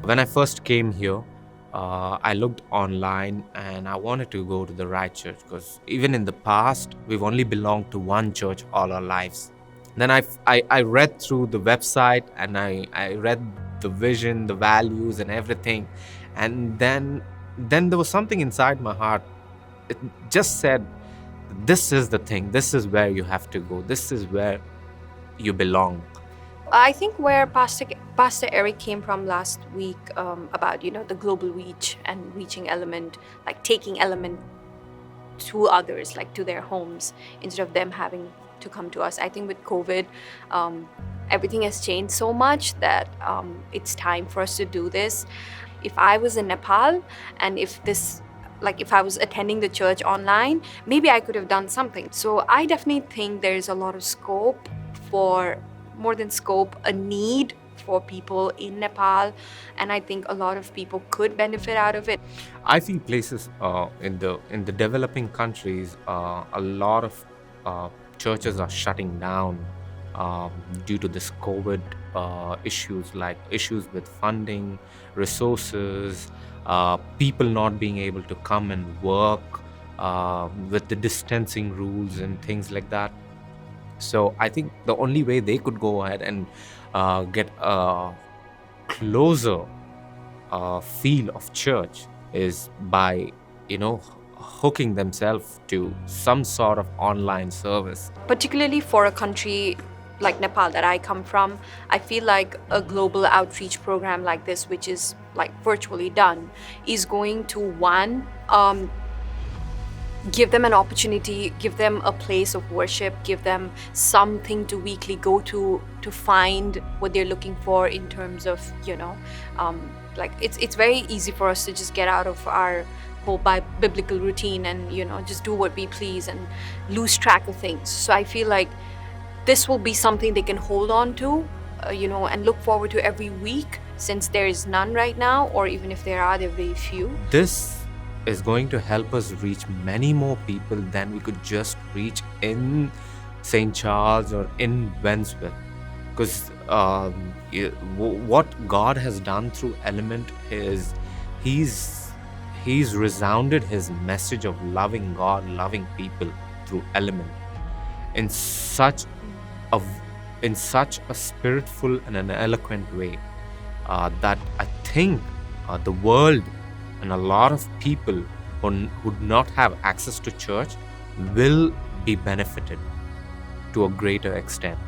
When I first came here, I looked online and I wanted to go to the right church because even in the past, we've only belonged to one church all our lives. Then I read through the website and I read the vision, the values, and everything. And then there was something inside my heart. It just said, this is the thing, this is where you have to go, this is where you belong. I think where Pastor Eric came from last week, about the global reach and reaching element, like taking element to others, like to their homes, instead of them having to come to us. I think with COVID, everything has changed so much that it's time for us to do this. If I was in Nepal, and if I was attending the church online, maybe I could have done something. So I definitely think there's a lot of scope, for more than scope, a need for people in Nepal, and I think a lot of people could benefit out of it. I feel places in the developing countries, a lot of churches are shutting down um, due to this COVID issues, like issues with funding, resources, people not being able to come and work, with the distancing rules and things like that. So I think the only way they could go ahead and get a closer feel of church is by, hooking themselves to some sort of online service. Particularly for a country like Nepal that I come from, I feel like a global outreach program like this, which is like virtually done, is going to give them an opportunity, give them a place of worship, give them something to weekly go to find what they're looking for in terms of, like it's very easy for us to just get out of our whole biblical routine and just do what we please and lose track of things. So I feel like this will be something they can hold on to, and look forward to every week, since there is none right now, or even if there are, they're very few. This is going to help us reach many more people than we could just reach in St. Charles or in Wentzville. Because what God has done through Element is He's resounded His message of loving God, loving people through Element in such a in such a spiritful and an eloquent way, that I think the world and a lot of people who would not have access to church will be benefited to a greater extent.